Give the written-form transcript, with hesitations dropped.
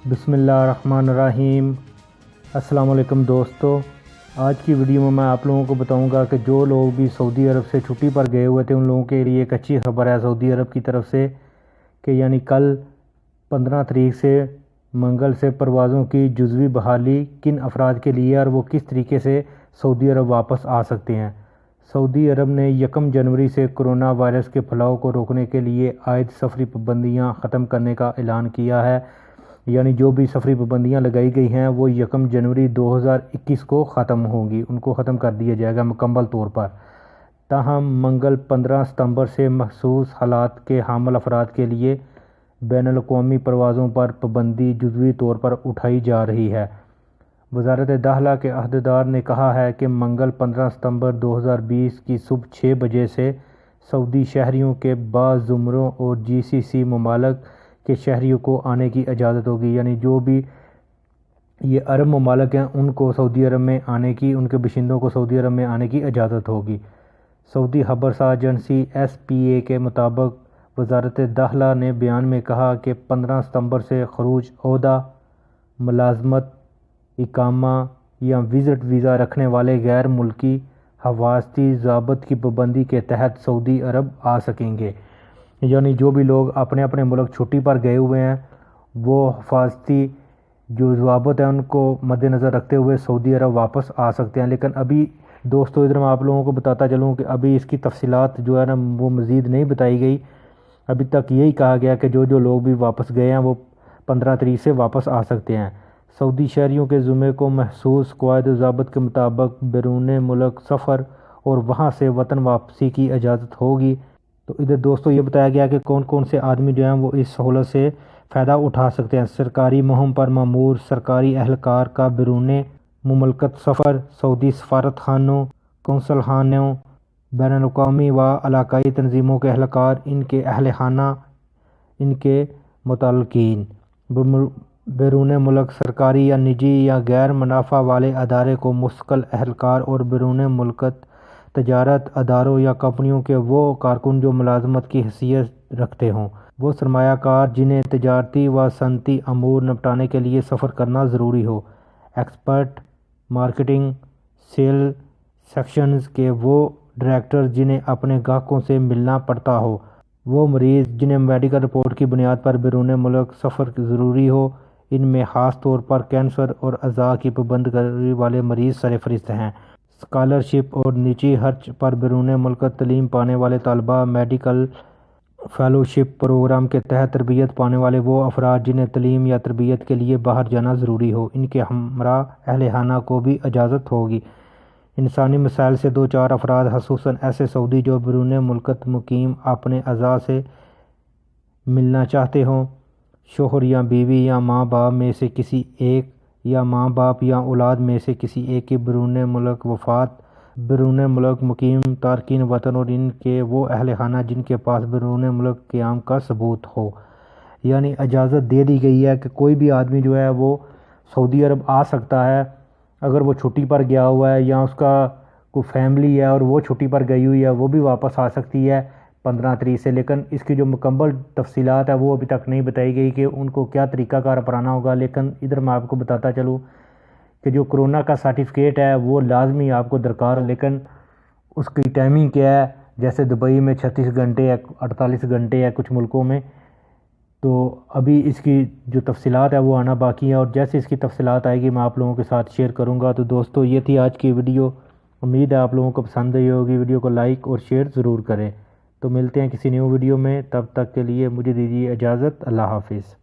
بسم اللہ الرحمن الرحیم۔ السلام علیکم دوستو، آج کی ویڈیو میں آپ لوگوں کو بتاؤں گا کہ جو لوگ بھی سعودی عرب سے چھٹی پر گئے ہوئے تھے ان لوگوں کے لیے ایک اچھی خبر ہے سعودی عرب کی طرف سے کہ یعنی کل 15 تاریخ سے منگل سے پروازوں کی جزوی بحالی کن افراد کے لیے اور وہ کس طریقے سے سعودی عرب واپس آ سکتے ہیں۔ سعودی عرب نے 1 جنوری سے کرونا وائرس کے پھیلاؤ کو روکنے کے لیے عائد سفری پابندیاں ختم کرنے کا اعلان کیا ہے، یعنی جو بھی سفری پابندیاں لگائی گئی ہیں وہ 1 جنوری 2021 کو ختم ہوں گی، ان کو ختم کر دیا جائے گا مکمل طور پر۔ تاہم منگل 15 ستمبر سے مخصوص حالات کے حامل افراد کے لیے بین الاقوامی پروازوں پر پابندی جزوی طور پر اٹھائی جا رہی ہے۔ وزارت داخلہ کے عہدیدار نے کہا ہے کہ منگل 15 ستمبر 2020 کی صبح 6 بجے سے سعودی شہریوں کے بعض زمروں اور GCC ممالک کے شہریوں کو آنے کی اجازت ہوگی، یعنی جو بھی یہ عرب ممالک ہیں ان کو سعودی عرب میں آنے کی، ان کے باشندوں کو سعودی عرب میں آنے کی اجازت ہوگی۔ سعودی خبرساز ایجنسی SPA کے مطابق وزارت داخلہ نے بیان میں کہا کہ 15 ستمبر سے خروج عہدہ، ملازمت، اقامہ یا وزٹ ویزا رکھنے والے غیر ملکی حفاظتی ضوابط کی پابندی کے تحت سعودی عرب آ سکیں گے، یعنی جو بھی لوگ اپنے اپنے ملک چھٹی پر گئے ہوئے ہیں وہ حفاظتی جو ضوابط ہیں ان کو مد نظر رکھتے ہوئے سعودی عرب واپس آ سکتے ہیں۔ لیکن ابھی دوستو ادھر میں آپ لوگوں کو بتاتا چلوں کہ ابھی اس کی تفصیلات جو ہے نا وہ مزید نہیں بتائی گئی، ابھی تک یہی کہا گیا کہ جو لوگ بھی واپس گئے ہیں وہ 15 تاریخ سے واپس آ سکتے ہیں۔ سعودی شہریوں کے ذمے کو محسوس قواعد و ضوابط کے مطابق بیرون ملک سفر اور وہاں سے وطن واپسی کی اجازت ہوگی۔ تو ادھر دوستو یہ بتایا گیا کہ کون کون سے آدمی جو ہیں وہ اس سہولت سے فائدہ اٹھا سکتے ہیں۔ سرکاری مہم پر مامور سرکاری اہلکار کا بیرون مملکت سفر، سعودی سفارت خانوں، قونصل خانوں، بین الاقوامی و علاقائی تنظیموں کے اہلکار، ان کے اہل خانہ، ان کے متعلقین، بیرون ملک سرکاری یا نجی یا غیر منافع والے ادارے کو مستقل اہلکار اور بیرون ملکت تجارت اداروں یا کمپنیوں کے وہ کارکن جو ملازمت کی حیثیت رکھتے ہوں، وہ سرمایہ کار جنہیں تجارتی و صنعتی امور نپٹانے کے لیے سفر کرنا ضروری ہو، ایکسپرٹ، مارکیٹنگ، سیل سیکشنز کے وہ ڈائریکٹر جنہیں اپنے گاہکوں سے ملنا پڑتا ہو، وہ مریض جنہیں میڈیکل رپورٹ کی بنیاد پر بیرون ملک سفر ضروری ہو، ان میں خاص طور پر کینسر اور اعضاء کی پابند کاری والے مریض سرفہرست ہیں۔ اسکالرشپ اور نجی خرچ پر بیرون ملک تعلیم پانے والے طلباء، میڈیکل فیلوشپ پروگرام کے تحت تربیت پانے والے وہ افراد جنہیں تعلیم یا تربیت کے لیے باہر جانا ضروری ہو، ان کے ہمراہ اہل خانہ کو بھی اجازت ہوگی۔ انسانی مسائل سے دوچار افراد، خصوصاً ایسے سعودی جو بیرون ملکت مقیم اپنے اعضاء سے ملنا چاہتے ہوں، شوہر یا بیوی یا ماں باپ میں سے کسی ایک، یا ماں باپ یا اولاد میں سے کسی ایک کی بیرون ملک وفات، بیرون ملک مقیم تارکین وطن اور ان کے وہ اہل خانہ جن کے پاس بیرون ملک قیام کا ثبوت ہو، یعنی اجازت دے دی گئی ہے کہ کوئی بھی آدمی جو ہے وہ سعودی عرب آ سکتا ہے اگر وہ چھٹی پر گیا ہوا ہے یا اس کا کوئی فیملی ہے اور وہ چھٹی پر گئی ہوئی ہے، وہ بھی واپس آ سکتی ہے 15 تاریخ سے۔ لیکن اس کی جو مکمل تفصیلات ہیں وہ ابھی تک نہیں بتائی گئی کہ ان کو کیا طریقہ کار اپنانا ہوگا۔ لیکن ادھر میں آپ کو بتاتا چلوں کہ جو کرونا کا سرٹیفکیٹ ہے وہ لازمی آپ کو درکار، لیکن اس کی ٹائمنگ کیا ہے، جیسے دبئی میں 36 گھنٹے ہے، 48 گھنٹے ہے کچھ ملکوں میں، تو ابھی اس کی جو تفصیلات ہے وہ آنا باقی ہے، اور جیسے اس کی تفصیلات آئے گی میں آپ لوگوں کے ساتھ شیئر کروں گا۔ تو دوستو یہ تھی آج کی ویڈیو، امید ہے آپ لوگوں کو پسند آئی ہوگی۔ ویڈیو کو لائک اور شیئر ضرور کریں۔ تو ملتے ہیں کسی نیو ویڈیو میں، تب تک کے لیے مجھے دیجیے اجازت، اللہ حافظ۔